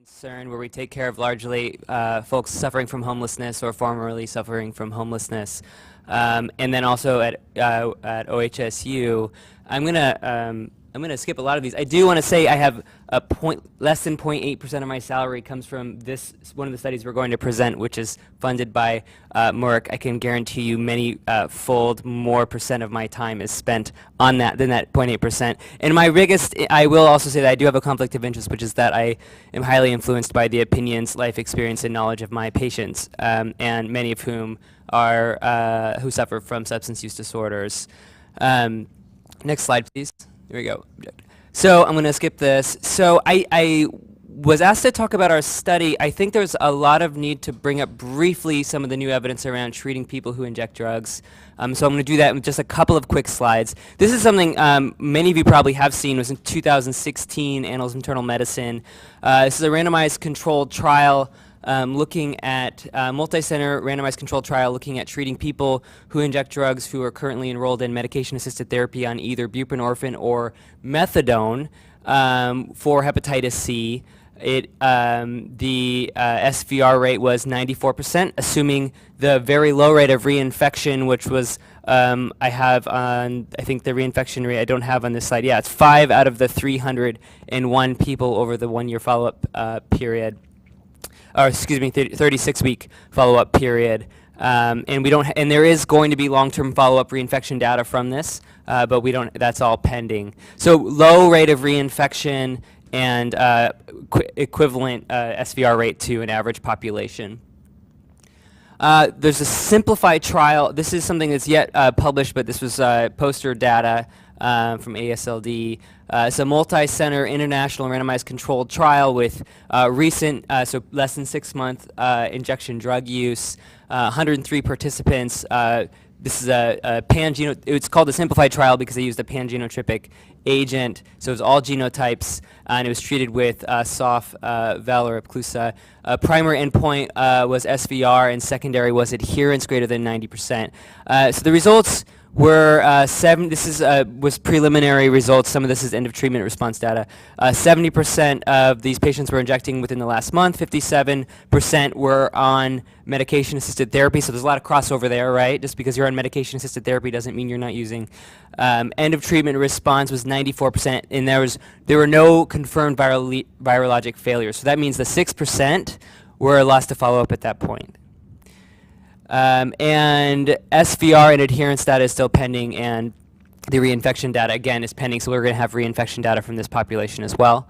concern where we take care of largely folks suffering from homelessness or formerly suffering from homelessness. And then also at OHSU, I'm gonna skip a lot of these. I do want to say I have less than 0.8% of my salary comes from this, one of the studies we're going to present, which is funded by Merck. I can guarantee you many fold more percent of my time is spent on that than that 0.8%. And my biggest, I will also say that I do have a conflict of interest, which is that I am highly influenced by the opinions, life experience, and knowledge of my patients, and many of whom are who suffer from substance use disorders. Next slide, please. Here we go. So I'm going to skip this. So I was asked to talk about our study. I think there's a lot of need to bring up briefly some of the new evidence around treating people who inject drugs. So I'm going to do that in just a couple of quick slides. This is something many of you probably have seen. It was in 2016, Annals of Internal Medicine. This is a randomized controlled trial looking at multi-center randomized controlled trial looking at treating people who inject drugs who are currently enrolled in medication-assisted therapy on either buprenorphine or methadone for hepatitis C. The SVR rate was 94%, assuming the very low rate of reinfection, which was I have on, I think the reinfection rate I don't have on this slide. Yeah, it's 5 out of the 301 people over the 1-year follow-up period. Or excuse me, 36-week follow-up period, and we don't. And there is going to be long-term follow-up reinfection data from this, but we don't. That's all pending. So low rate of reinfection and equivalent SVR rate to an average population. There's a simplified trial. This is something that's yet published, but this was poster data from ASLD. It's a multi-center international randomized controlled trial with recent, so less than 6-month injection drug use, 103 participants. This is a it's called a simplified trial because they used a pan-genotypic agent, so it was all genotypes, and it was treated with SOF, Val, or Epclusa. Primary endpoint was SVR, and secondary was adherence greater than 90%. So the results were was preliminary results. Some of this is end of treatment response data. 70% of these patients were injecting within the last month. 57% were on medication-assisted therapy. So there's a lot of crossover there, right? Just because you're on medication-assisted therapy doesn't mean you're not using. End of treatment response was 94%, and there were no confirmed virologic failures. So that means the 6% were lost to follow-up at that point. And SVR and adherence data is still pending, and the reinfection data, again, is pending, so we're going to have reinfection data from this population as well.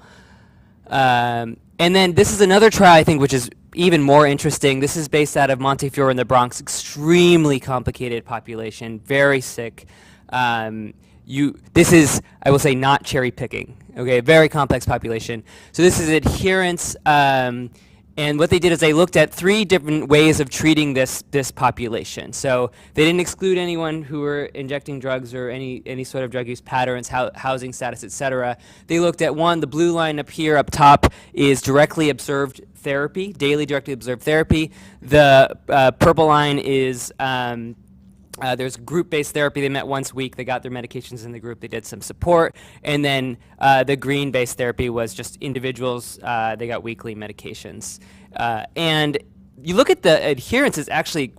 And then this is another trial, I think, which is even more interesting. This is based out of Montefiore in the Bronx, extremely complicated population, very sick. This is, I will say, not cherry picking, okay, very complex population. So this is adherence. And what they did is they looked at 3 different ways of treating this population. So they didn't exclude anyone who were injecting drugs or any sort of drug use patterns, housing status, etc. They looked at the blue line up here up top is directly observed therapy, daily directly observed therapy. The purple line is there's group-based therapy. They met once a week. They got their medications in the group. They did some support. And then the green-based therapy was just individuals. They got weekly medications. And you look at the adherence is actually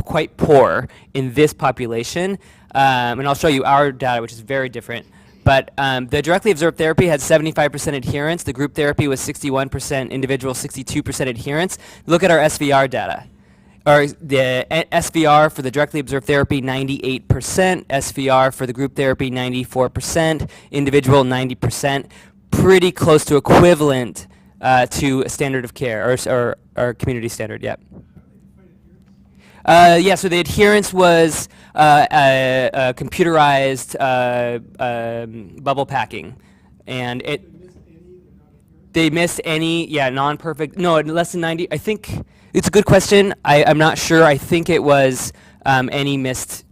quite poor in this population. And I'll show you our data, which is very different. But the directly observed therapy had 75% adherence. The group therapy was 61%, individual 62% adherence. Look at our SVR data. Or the SVR for the directly observed therapy, 98%. SVR for the group therapy, 94%. Individual, 90%. Pretty close to equivalent to a standard of care, or community standard, yeah. Yeah, so the adherence was computerized bubble packing. And they missed any, yeah, non-perfect, no, less than 90, I think. It's a good question. I'm not sure. I think it was any missed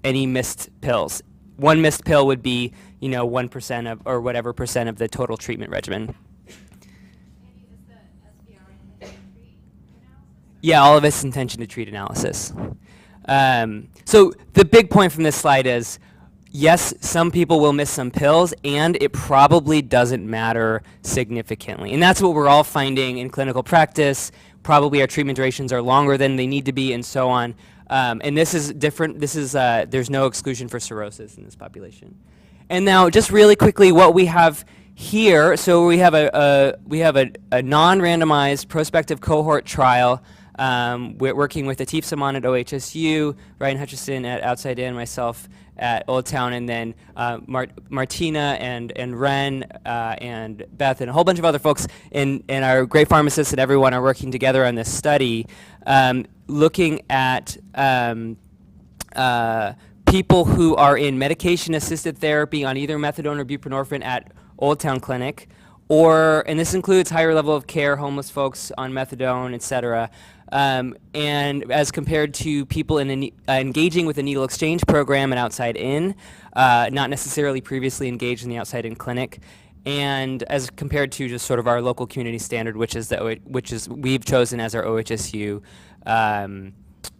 pills. One missed pill would be 1% of or whatever percent of the total treatment regimen. Yeah, all of it's intention to treat analysis. So the big point from this slide is yes, some people will miss some pills, and it probably doesn't matter significantly. And that's what we're all finding in clinical practice. Probably our treatment durations are longer than they need to be, and so on. And this is different. This is there's no exclusion for cirrhosis in this population. And now, just really quickly, what we have here. So we have a non-randomized prospective cohort trial. We're working with Atif Saman at OHSU, Ryan Hutchison at Outside In, myself at Old Town, and then Martina and Ren and Beth and a whole bunch of other folks and our great pharmacists and everyone are working together on this study, looking at people who are in medication-assisted therapy on either methadone or buprenorphine at Old Town Clinic, and this includes higher level of care, homeless folks on methadone, et cetera, and as compared to people engaging with a needle exchange program and Outside In, not necessarily previously engaged in the Outside In clinic, and as compared to just sort of our local community standard, which is we've chosen as our OHSU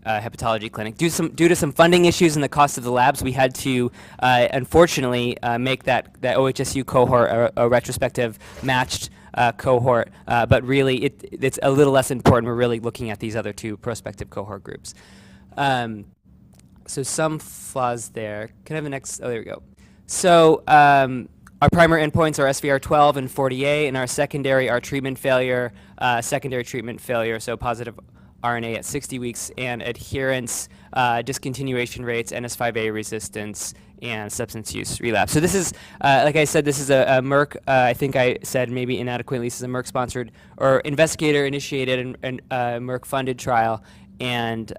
hepatology clinic. Due to some funding issues and the cost of the labs, we had to unfortunately make that OHSU cohort a retrospective matched cohort, but really it's a little less important. We're really looking at these other two prospective cohort groups. So some flaws there. Can I have the next? Oh, there we go. So our primary endpoints are SVR12 and 40A, and our secondary are treatment failure, secondary treatment failure, so positive RNA at 60 weeks, and adherence, discontinuation rates, NS5A resistance, and substance use relapse. So this is, like I said, this is a Merck, I think I said maybe inadequately, this is a Merck-sponsored or investigator-initiated and Merck-funded trial, and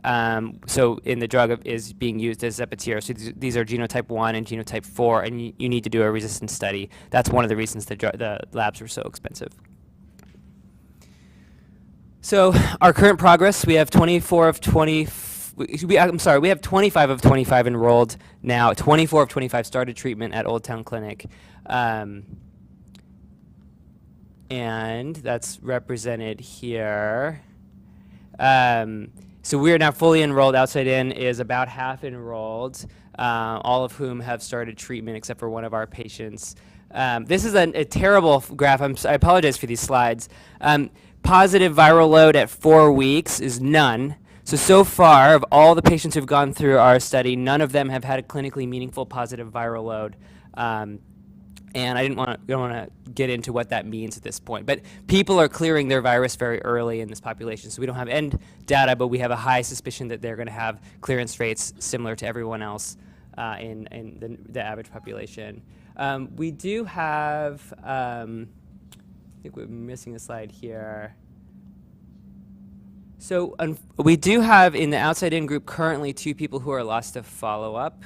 so in the drug is being used as Epatier. So these are genotype 1 and genotype 4, and you need to do a resistance study. That's one of the reasons the labs were so expensive. So our current progress, we have 24 of 20, I'm sorry, we have 25 of 25 enrolled now. 24 of 25 started treatment at Old Town Clinic. And that's represented here. So we are now fully enrolled. Outside In is about half enrolled, all of whom have started treatment except for one of our patients. This is a terrible graph. I apologize for these slides. Positive viral load at 4 weeks is none. So far, of all the patients who've gone through our study, none of them have had a clinically meaningful positive viral load. And I don't want to get into what that means at this point. But people are clearing their virus very early in this population. So we don't have end data, but we have a high suspicion that they're going to have clearance rates similar to everyone else in the average population. We do have... I think we're missing a slide here. So we do have in the Outside In group currently 2 people who are lost to follow-up,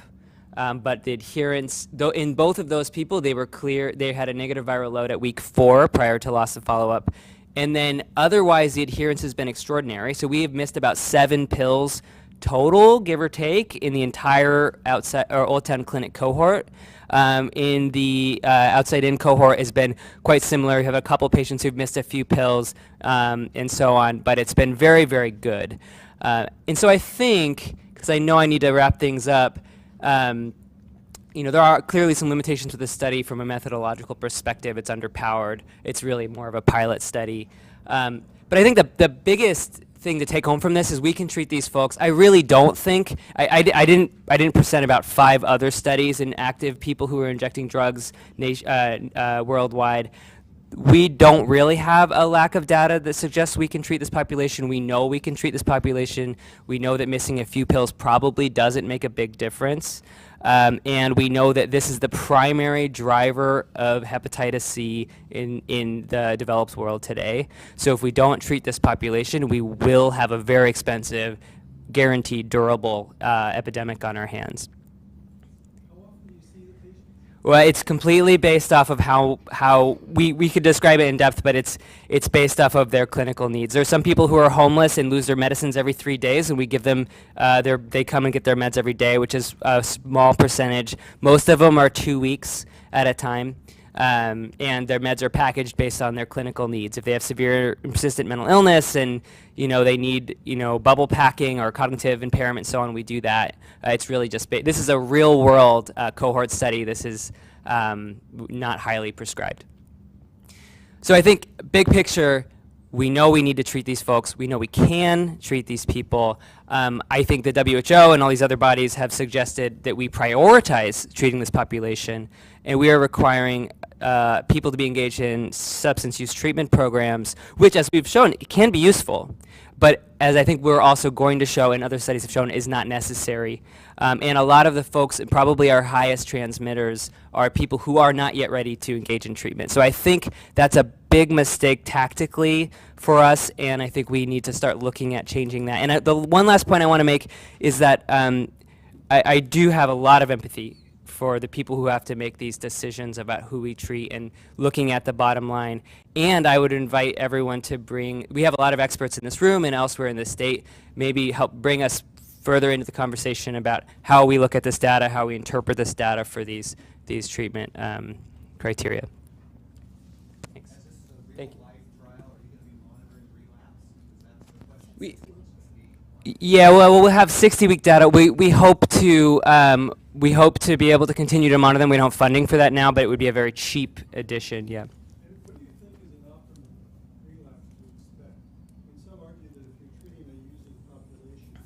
but the adherence, though in both of those people, they were clear, they had a negative viral load at week 4 prior to loss of follow-up. And then otherwise, the adherence has been extraordinary. So we have missed about 7 pills total, give or take, in the entire Old Town Clinic cohort. In the Outside In cohort has been quite similar. We have a couple patients who've missed a few pills and so on, but it's been very, very good. And so I think, because I know I need to wrap things up, there are clearly some limitations to this study from a methodological perspective. It's underpowered. It's really more of a pilot study. But I think the biggest thing to take home from this is we can treat these folks. I really don't think I didn't present about 5 other studies in active people who are injecting drugs worldwide. We don't really have a lack of data that suggests we can treat this population. We know we can treat this population. We know that missing a few pills probably doesn't make a big difference. And we know that this is the primary driver of hepatitis C in the developed world today. So if we don't treat this population, we will have a very expensive, guaranteed, durable epidemic on our hands. Well, it's completely based off of how we could describe it in depth, but it's based off of their clinical needs. There are some people who are homeless and lose their medicines every 3 days, and we give them they come and get their meds every day, which is a small percentage. Most of them are 2 weeks at a time. and their meds are packaged based on their clinical needs. If they have severe and persistent mental illness and they need bubble packing or cognitive impairment, so on, we do that. It's really just this is a real world cohort study. This is not highly prescribed. So I think big picture, we know we need to treat these folks. We know we can treat these people. I think the WHO and all these other bodies have suggested that we prioritize treating this population, and we are requiring people to be engaged in substance use treatment programs, which, as we've shown, it can be useful, but as I think we're also going to show and other studies have shown, is not necessary. And a lot of the folks, probably our highest transmitters, are people who are not yet ready to engage in treatment. So I think that's a big mistake tactically for us, and I think we need to start looking at changing that. And the one last point I want to make is that I do have a lot of empathy for the people who have to make these decisions about who we treat and looking at the bottom line. And I would invite everyone to we have a lot of experts in this room and elsewhere in the state, maybe help bring us further into the conversation about how we look at this data, how we interpret this data for these treatment criteria. Thanks. Thank you. Yeah, well, we'll have 60-week data. We hope to be able to continue to monitor them. We don't have funding for that now, but it would be a very cheap addition. Yeah. And what do you think is an optimum relapse to expect? I mean, some argue that if you're treating a using population,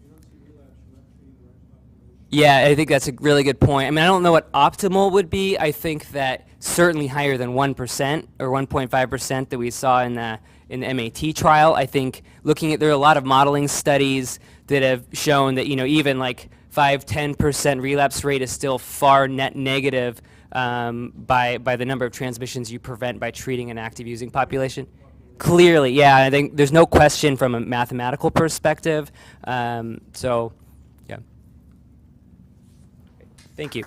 you don't see relapse, you're not treating the right population. Yeah, I think that's a really good point. I mean, I don't know what optimal would be. I think that certainly higher than 1% or 1.5% that we saw in the MAT trial. I think there are a lot of modeling studies that have shown that even like 5-10% relapse rate is still far net negative by the number of transmissions you prevent by treating an active using population. Clearly, yeah, I think there's no question from a mathematical perspective. So, yeah. Thank you.